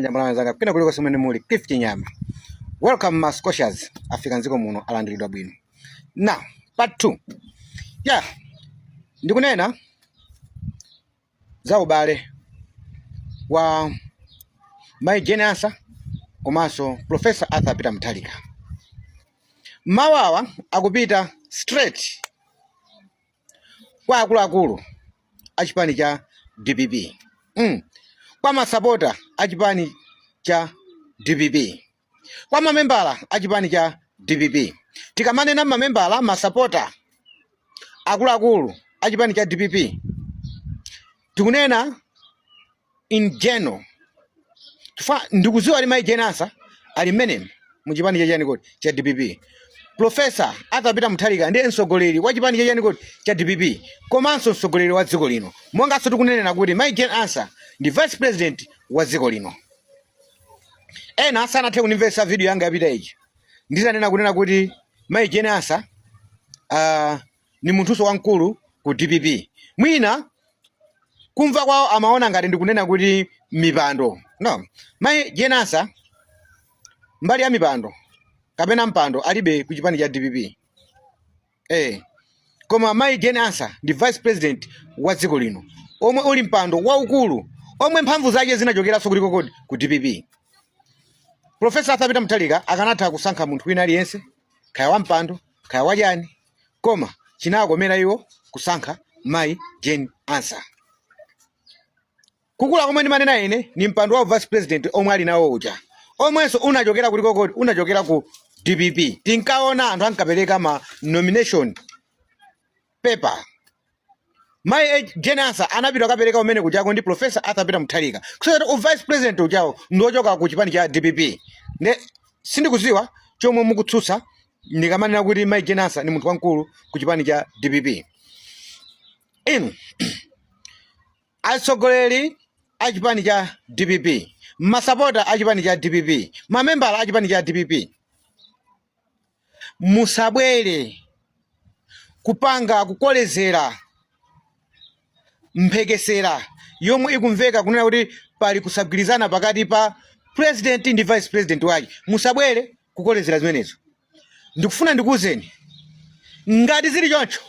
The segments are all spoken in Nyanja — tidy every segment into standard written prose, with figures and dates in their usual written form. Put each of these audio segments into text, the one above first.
Nyambala zanga kena kuliko semene muli Cliff Chinyama. Welcome my Scotias African ziko muno alandiridwa bwino. Now, part 2. Yeah. Ndikunena za ubale wa Mai Jenasa komanso Professor Arthur Peter Mutharika. Mawawa akupita straight kwa akulu achipani cha DPP. Kwa masapota achipani cha DPP. Kwa mamembala achipani cha DPP. Tikamanena mamembala masapota akulu achipani cha DPP. Tikunena in general. Ndikuziwa ali Mai Jenasa ali mene mujipani cha jani cha DPP. Professor Arthur Peter Mutharika ndiye msogoleri wa chipani cha jani cha DPP. Komanso msogoleri wa dziko lino. Monga so tikunena kuti Mai Jenasa ndi vice president wa dziko lino. Ena sana the kunimvesa video yanga yapita ichi. Ndisanena kunena kuti Mai Jenasa ni munthuso wankulu ku DPP. Mwina kumva kwawo amaona ngati ndikunena kuti mipando. No. Mai Jenasa mbali ya mipando kapena mpando alibe ku chipani cha DPP. Koma Mai Jenasa ndi vice president wa dziko lino. Omwe uli mpando waukulu. Omwe mphamvu zake zinachokeranso kuliko kodi ku DPP. Professor Arthur Peter Mutharika akanatha kusankha munthu wina aliyense, kaya wa mpando, kaya wajani, koma chinakomera iwo kusankha Mai Jenasa. Kukula komwe ndimanena ine ni mpando wa vice president omwe ali nawo uja. Omwenso unachokera kuliko kodi, unachokera ku DPP. Tinkaona anthu ankapereka ma nomination paper. Mai Jenasa anapita kapereka umene kujako ndi Professor Arthur Peter Mutharika. Kusema vice president ujawo ndochoka ku chipani cha DPP. Ne sindikuziwa chomwe mukutsutsa ndikamanena kuti Mai Jenasa ni munthu wankulu ku chipani cha DPP. Inu atsogoleri a chipani cha DPP, masapota a chipani cha DPP, mamembala a chipani cha DPP, musabwere kupanga kukolezera mphekesera yomwe ikumveka kunena kuti pali kusagwirizana pakati pa president ndi vice president wake. Musabwere kukolezera zimenezo. Ndikufuna ndikuwuzeni ngati zili choncho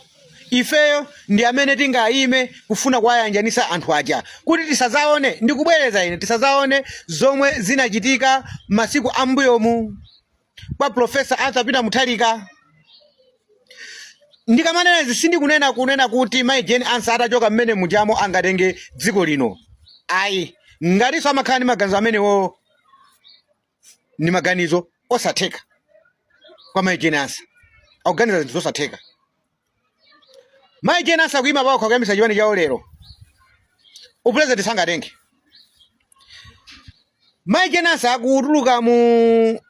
ifeyo ndi amene tingayime kufuna kwayanjanisa anthu aja kuti tisazaone, ndikubwereza ine, tisazaone zomwe zinachitika masiku ambuyomu kwa Professor Arthur Peter Mutharika. Ndikamanena izi sindikunena kuti Mai Jenasa atachoka mmene mujamo angatenge dziko lino. Ayi, ngatiso amakhala ndi maganizo amenewo ni maganizo osatheka kwa Mai Jenasa. Akuganiza zinthu zosatheka. Mai Jenasa kuima pawo kakuyambisa chipani chawo lero. Upresident sangatenge. Mai Jenasa akutuluka mu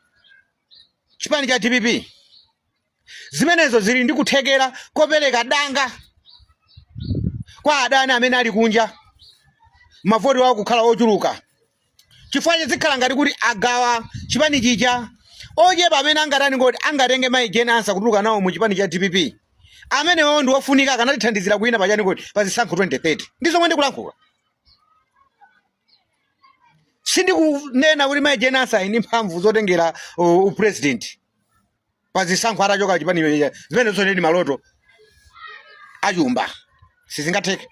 chipani cha DPP. Zimenezo zili ndi kuthekera kopereka danga kwa adani amene ali kunja. Mavoti wawo kukhala ochuluka. Chifukwa chizikhala ngati kuti agawa chipani chija. Ochepa amene angatani ngoti angatenge Mai Jenasa kutuluka nawo mu chipani cha DPP. Amene ndi wofunika akanatithandizira kuina pachani kuti pazisankho 2030. Ndizo mwende kulankhula. Sindikunena kuti Mai Jenasa ini mphamvu zotengera president. Pazisankho atachoka chipani zimene zonse ndi maloto achumba. Sizingatheke.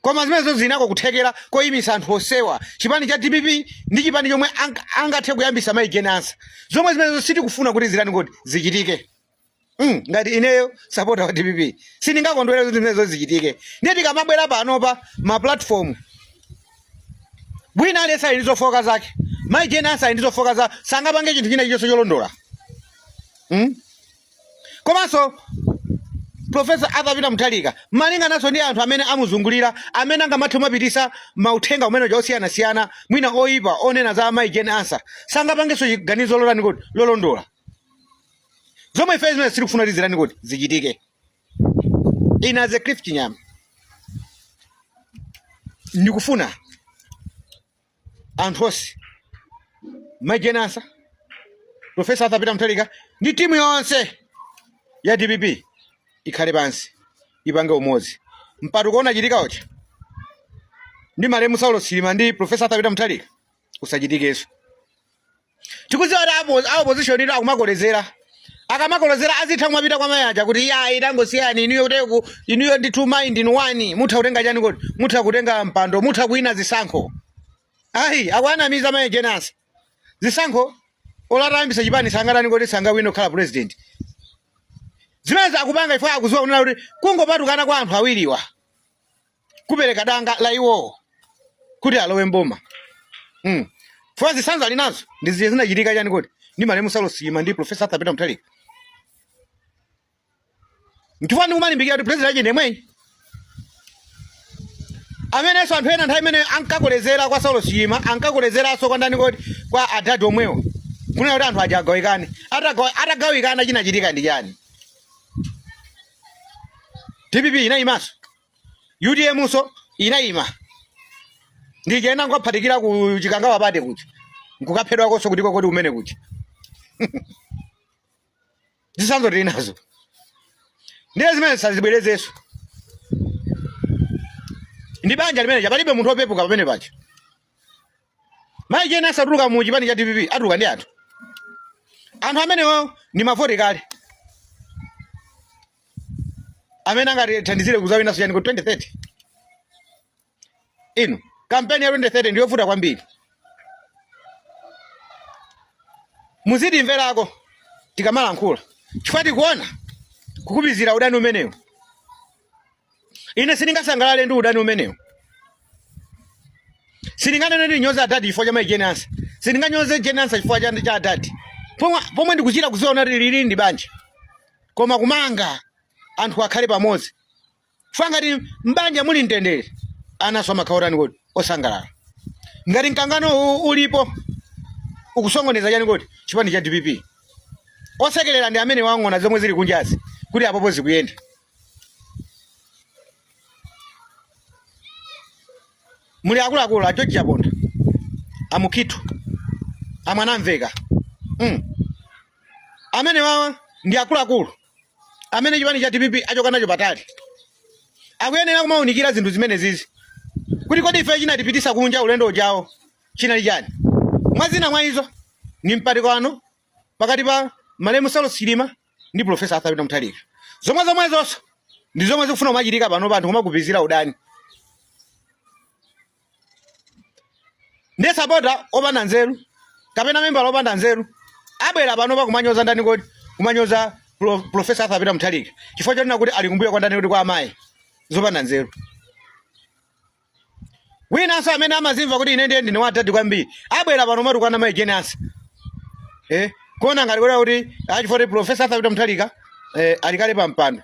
Koma zimene zinako kuthekera koyimisa anthu osewa. Chipani cha DPP ndi chipani chomwe angathe kuyambisa Mai Jenasa. Zomwe zimene sitikufuna kuti zilani kuti zichitike. Ngati ineyo supporter wa DPP sindingakondwera kuti zimene zichitike. Ndiye tikamabwera panopa ma platform bwina alesa ili zofoka zake. Mai Jenasa ili zofoka za sangapange chinthu china chonse cholondola. Komanso Professor Arthur Peter Mutharika malinga naso ndi anthu amene amuzungulira amene angamathe mapitisa mauthenga umene josiyana mwina oyipa onena za Mai Jenasa sangapangeso chiganizo lolani kuti lolondola. Zomwe ife zimene sitikufuna tizirani kuti zichitike. Ina ze Cliff Chinyama ndikufuna anthu onse Mai Jenasa, Professor Arthur Peter Mutharika ndi timu yonse ya DPP ikhale pansi ipange umodzi. Mpatuko unachitika ucha ndi Malemu Saulo Silima ndi Professor Arthur Peter Mutharika usachitikeso. Tikuziwa kuti opposition ita akumakolezera. Akamakolezera azitha kumapita kwa mayanja kuti iya itangosiyani iniyo kuteku iniyo ndithu mind in one mutha kutenga chani kuti mutha kutenga mpando mutha kuina zisankho. Ayi akwanamiza mayejenasi. Zisankho olatambisa chipani sangatani kuti sangawino khala president. Zimene akupanga ifo akuziwa kunena kuti kungopatukana kwa anthu awiriwa. Kupereka danga la iwo kuti alowe mboma. Fwa zisanzo alinazo ndiziye zinachitika chani kuti ndi Malemu Salosima ndi Professor Arthur Peter Mutharika. Mtufani kumalimbikira kuti president aje ndemwenyi. Ameneso anthu ena nthawi imene ankakolezera kwa Salosima ankakolezeranso kwa ndani kuti kwa adadi omwewo. Kuna kuti anthu aja agawikane. Atagawikana chinachitika ndi chani. DPP inayimaso. UDM so inayima. Ndijena ngophatikira ku Chikangawa bade kuti. Nkukaphedwa konso kuti kodi umene kuti. Zisanzo tinazo. Ndiye zimene sazibwerezeso. Ndi banja limene palibe munthu opepuka pamene pacha. Mayi asatuluka mu chipani cha DPP atuluka ndi anthu. Anthu amenewo ndi mavoti kale. Amene angathandizire kuzawina siyani ku 2030. Inu kampeni ya 2030 ndiyo futa kwambiri. Muzidi mverako tikamalankhula. Chifukwa tikuona kukubizira udani umenewu. Ine sindingasangalale ndi udani umenewu. Sindinganene ndi nyoza adadi chifukwa cha mayijenansa. Sindinganyoze jenansa chifukwa cha adadi. Pomwe ndikuchita kuziona lili ndi banja. Koma kumanga anthu akhale pamodzi. Chifukwa ngati mbanja muli mtendere anaso amakhaotani kuti osangalala. Ngati mkangano ulipo ukusongoneza chani kuti chipani cha DPP. Osekelera ndi amene wang'ona zomwe zili kunjazi kuti apopo zikuyenda. Muli akuluakulu a George Chaponda, Amukitu, Amwanamveka. Amene wawa ndi akuluakulu. Amene chipani cha DPP achoka nacho patali. Akuyenera kumaunikira zinthu zimene zizi. Kuti kodi ife chinatipitisa kunja ulendo ujawo chinali chani. Mwazina mwa izo ni mpatikano pakati pa Malemu Salosima ndi Professor Arthur Peter Mutharika. Zomwe zonso ndi zomwe zikufuna kumachitika pano pa anthu kumakupizira udani. Ndi sabota opanda nzeru kapena member opanda nzeru abwera pano pa kumanyoza ndani kodi kumanyoza Professor Arthur Peter Mutharika. Chifukwa chonena kuti ali kumbuyo kwa ndani kuti kwa amayi zopanda nzeru. Wina asa amene amazimva kuti ine ndine wadadi kwambiri abwera pano matu kwana mayijenansa. Kuona ngati kuti achifoti Professor Arthur Peter Mutharika alikale pa mpando.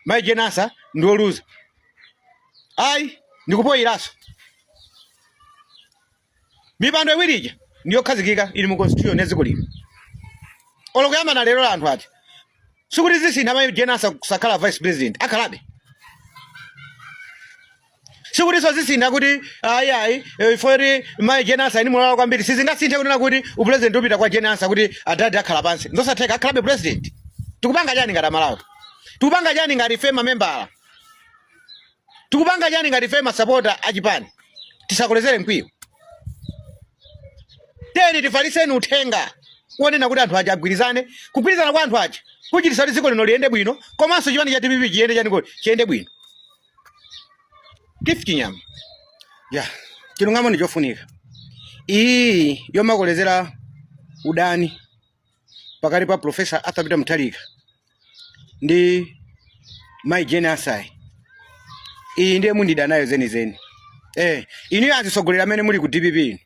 Mayijenansa ndi oluza. Ayi ndikupoyiraso. Mipando iwirija ndiyo khazikika ili mu constitution yaziko lino. Olokuyamba na lero anthu ati. Sikuti zisintha mayijenansa kusakhala vice president akhalabe. Sikuti so zisintha kuti ayi for mayijenansa ini mulala kwambiri sizingasinthe kunena kuti upresident upita kwa jenansa kuti adadi akhala pansi. Ndosatheka akhalabe president. Tikupanga chani ngati Malawi? Tikupanga chani ngati fema membala? Tikupanga chani ngati fema supporter achipani? Tisakolezere mkwiyo. Teni tifaliseni uthenga. Kuonena kuti anthu aja agwirizane, kugwirizana kwa anthu aja. Kuchitisa kuti dziko lino liyende bwino, komanso chipani cha DPP chiyende chani kuti chiyende bwino. Gift nyama. Ya, chilungamo ndi chofunika. Iyi yomakolezera udani pakati pa Professor Arthur Peter Mutharika ndi mayijenansa. Iyi ndiye mundida nayo zenizeni. Inu azisogolera amene muli ku DPP.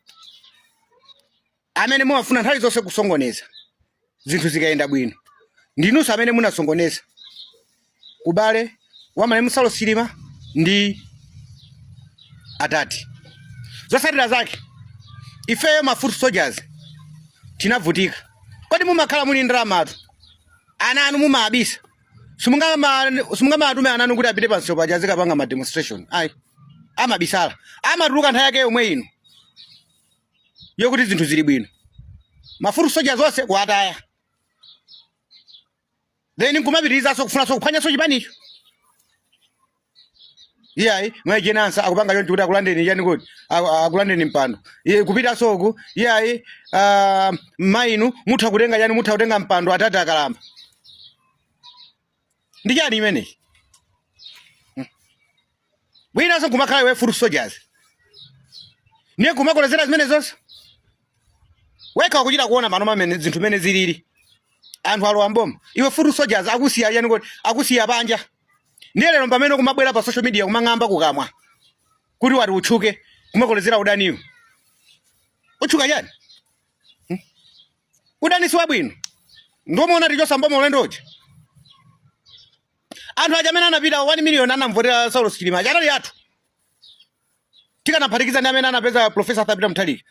Amene mwafuna nthawi zonse kusongoneza zinthu zikayenda bwino. Ndinunso amene munasongoneza kubale wa Malemu Salosima ndi atati. Zotsatira zake ifeyo mafutu soldiers tinavutika. Kodi mumakhala muli ndramatu ana anu mumabisa. Simungama atume ananu kuti apite pansi paja zikapanga ma demonstration. Ayi amabisala amatuluka nthawi yake yomwe ino yokuti zinthu zili bwino. Mafutu soldiers zonse kuataya. Then nkumapitiriza so kufuna so kuphwanya so chipanicho. iyayi mwajenansa akupanga choncho kuti akulandeni yani kuti akulandeni mpando kupita soku iyayi mainu mutha kutenga yani mutha kutenga mpando atati akalamba ndi chani imenechi bwinaso kumakhala iwe full soldiers niye kumakolezera zimene zonse weka wakuchita kuona pano mamene zinthu mene zilili anthu alowa mboma iwe full soldiers akusiya yani kuti akusiya panja ndiye lero pamene kumabwera pa social media kumang'amba kukamwa kuti wati utchuke kumakolezera udaniwo utchuka chani udani si wabwino ndomona tichosa mboma ulendoje anthu aja amene anapita 1 million anamvotera Saulos Chilima anali athu tikanaphatikiza ndi amene anapeza Professor Peter Mutharika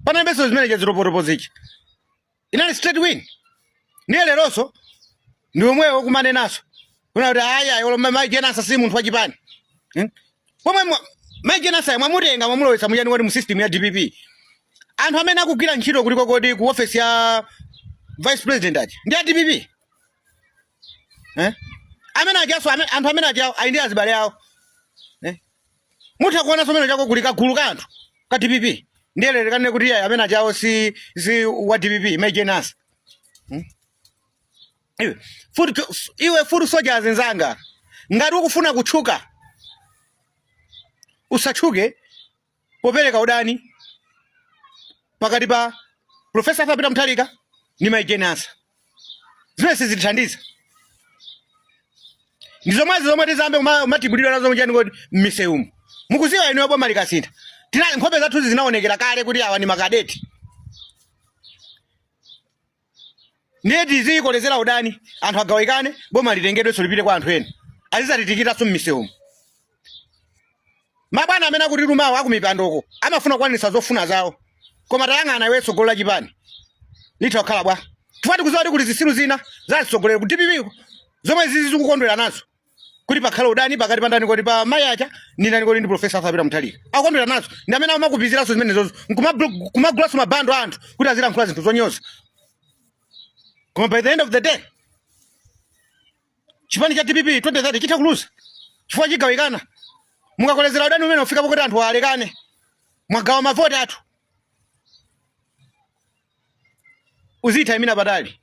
pana mbeso zimene chaziropotopo zichi inali straight win niye leronso ndi omwewo kumanenaso kuna kuti aya olo majenasa si munthu wachipani pomwe majenasa mwamutenga mwamulowesa muyani wati mu system ya DPP anthu amene akugwira ntchito kuliko kodi ku office ya vice president aja ndi ya DPP amene ajaso anthu amene aja ali ndi azibale awo mutha kuona someno chako kulika gulu ka anthu ka DPP ndiye lero kanene kuti iye amene ajawo si wa DPP majenasa iwe full soldiers nzanga ngati ukufuna kutchuka usatchuke popereka udani pakati pa Professor Peter Mutharika ni majenasa zimene sizithandiza ndizomwe zomwe tizambe umatibulidwa nazo mchani kuti m'miseumu mukuziwa ine boma likasintha tina nkhope zathu zinaonekera kale kuti awa ni makadeti ndiye tizikolezera udani anthu agawikane boma litengedwenso lipite kwa anthu ena azizatitikitaso m'miseumu mabwana amene akuti lumawo akumipandoko amafuna kukwanisa zofuna zawo koma tayang'ana iwe tsogolo la chipani litha kukhala bwa tifati kuziwa kuti kuli zisilu zina zazitsogolera ku DPP zomwe zizi zikukondwera nazo kuti pakhala udani pakati pandani kuti pa mayi acha ndinani kuti ndi Professor Peter Mutharika akukondwera nazo ndi amene amakupiziraso zimene zozo kumagulaso mabando anthu kuti azilankhula zinthu zonyoza koma by the end of the day chipani cha DPP 2030 chitha kuluza chifukwa chigawikana mungakolezera udani umene ufika pokuti anthu alekane mwagawa mavoti athu uzitha imina patali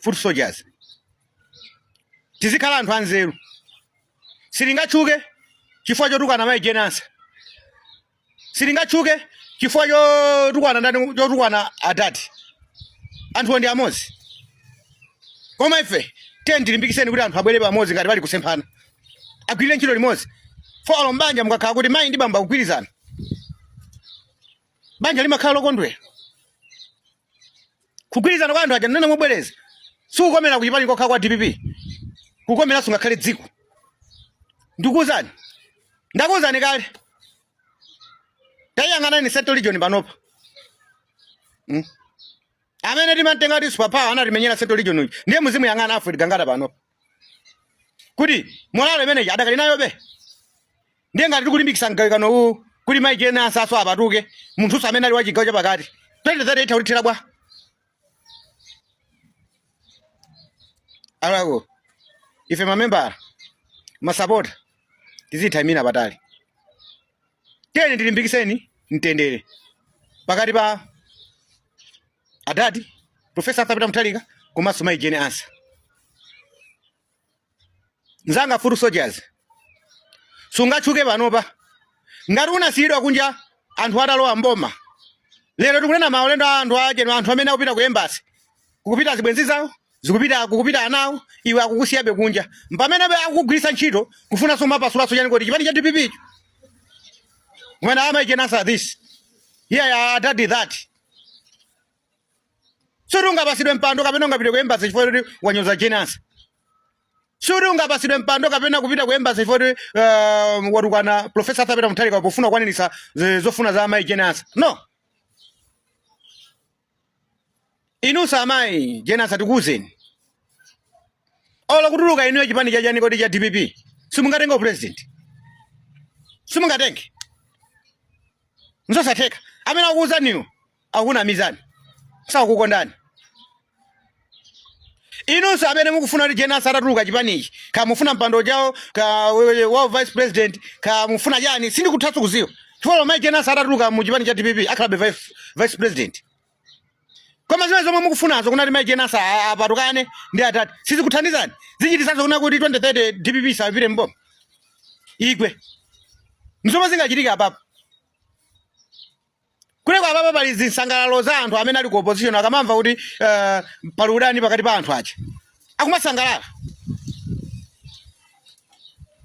foot soldiers tizikhala anthu anzeru silingatchuke chifukwa chotukwana majenasa silingatchuke chifukwa chotukwana ndani chotukwana atati anthu ndi amozi koma ife tilimbikiseni kuti anthu abwere pamodzi ngati pali kusemphana agwirire ntchito limodzi folo mbanja mukakhala kuti mayi ndi bamba kugwirizana banja limakhala lokondwera kugwirizana kwa anthu aja nene mubwereza sikukomera kuchipani kokhala kwa DPP kukomera sungakhale dziko ndikuwuzani ndakuwuzani kale tayang'anani Central Region panopa amene timatenga kuti superpower anatimenyera Central Region uji ndiye muzimu yang'ana afu ligangata panopa kuti molalo imeneji adakali nayobe ndiye ngati tikulimbikisa mgawikano uwu kuti majenasa aso apatuke munthuso amene ali wachigawo chapakati 2030 itha kutithira bwa alako ife mamembara masapota tizitha imina patali tiyeni tilimbikiseni mtendere pakati pa adati Professor Peter Mutharika komanso majenasa nzanga full soldiers sungatchuke panopa ngati unasiyidwa kunja anthu atalowa mboma lero tikunena maulendo a anthu aje anthu amene akupita ku embassy kukupita zibwenzi zawo kukupita anawo iwe akukusiyabe kunja mpamene akugwirisa ntchito kufuna so mapasulaso yani kuti chipani cha DPP when I make an answer this here I did that surunga basidwe mpando kapena ngapita ku embassy chifukwa wanyoza jenasa surunga basidwe mpando kapena kupita ku embassy chifukwa watukwana Professor Peter Mutharika pofuna kwanirisa zofuna za amayi jenasa no inusa amayi jenasa tikuzeni ola kutuluka inuyo chipani chachani kodi cha DPP simungatenga president simungatenge mzosatheka amene akuwuzaniwo akuna mizani sakukondani Inunso amene mukufuna kuti Jenasa atatuluka chipanichi, ka mufuna mpando jawo, ka wa vice president, ka mufuna chani, sindikuthatso kuziwa. Chifukwa mai Jenasa atatuluka mu chipani cha DPP akhalabe vice president. Koma zimene zomwe mukufunazo kunati mai Jenasa apatukane ndi atatu. Sizikuthandizani. Zichitisanso kuna kuti 2030 DPP sapite mboma. Igwe. Nzoma zingachitika apapo. Kuleko apapo pali zisangalalo za anthu amene ali ku opposition akamamva kuti pali udani pakati pa anthu aja. Akumasangalala.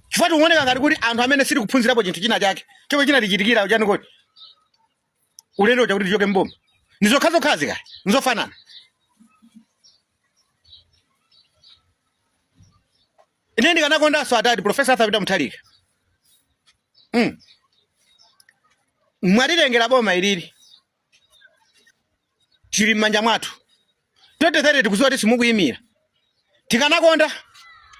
Chifukwa tikuoneka ngati kuti anthu amene sili kuphunzirapo chinthu china chake. Chomwe chinatichitikira uchani kuti ulendo chakuti tichoke mboma. Nizokhazi kaya. Nizofanana. Ine ndikanakondanso atati Professor Arthur Mutharika. Mwatilengera boma ilili. Chili m'manja mwathu. 2030 tikuziwa kuti simukuyimira. Tikanakonda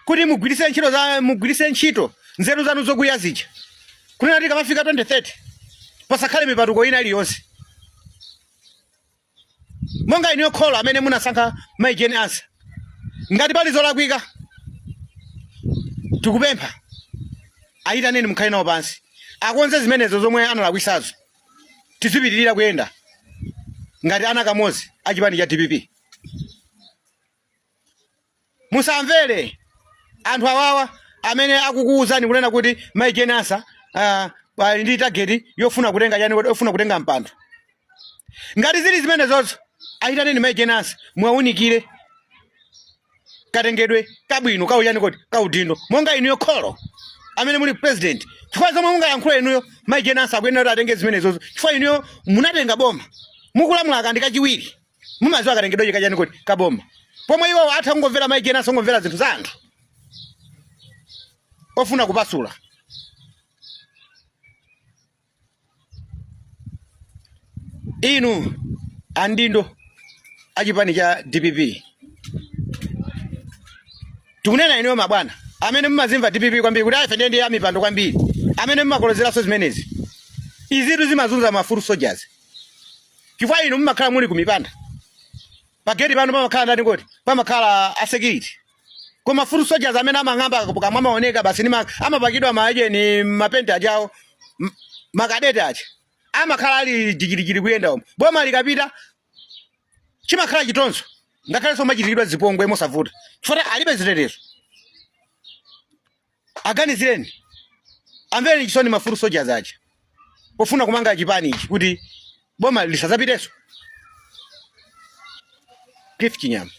kuti mugwirise ntchito nzeru zanu zokuya zija. Kunena kuti kamafika 2030 pasakhale mipatuko ina iliyonse. Monga iniyo kholo amene munasankha mai Jenasa. Ngati pali zolakwika tikupempha ayitaneni mukhale nawo pansi. Akonze zimenezo zomwe analakwisazo. Tizipitirira kuyenda ngati ana kamozi achipani cha DPP. Musamvere anthu awawa amene akukuuzani kunena kuti mai Jenasa ndi target yofuna kutenga yani yofuna kutenga mpando. Ngati zili zimenezozo ayitaneni mai Jenasa mwaunikire katengedwe kabwino kauyani kuti kaudindo monga iniyo kholo amene muli president. Chifukwa zomwe mungayankhule inuyo mai Jenasa akuyenera kuti atenge zimenezozo. Chifukwa inuyo munatenga boma. Mukulamula kandi kachiwiri. Mumaziwa katengedwe kachani kuti kaboma. Pomwe iwo atha kungomvera mai Jenasa ngomvera zinthu za anthu. Ofuna kupasula. Inu andindo achipani cha DPP. Tikunena inuyo mabwana. Amene mmazimva DPP kwambiri kuti ayife ndi amipando kwambiri. Amene mmakolozeraso zimenezi. Izitu zimazunza mafuru soldiers. Chifukwa inu mmakhala muli kumipanda. Pageti pano pamakhala ndani kuti pamakhala a security. Koma mafuru soldiers amene amang'amba kamwe amaoneka basi amapakidwa maaje ni mapenti ajawo makadete aja. Amakhala ali jikirikiri kuyenda omwe. Boma likapita chimakhala chitonzo. Ngakhale so machitikidwa zipongwe mosavuta. Chifukwa alibe zitetezo. Aganizireni. Amveni chisoni mafuru soldiers aja. Pofuna kumanga chipani ichi kuti boma lisazapiteso. Cliff Chinyama.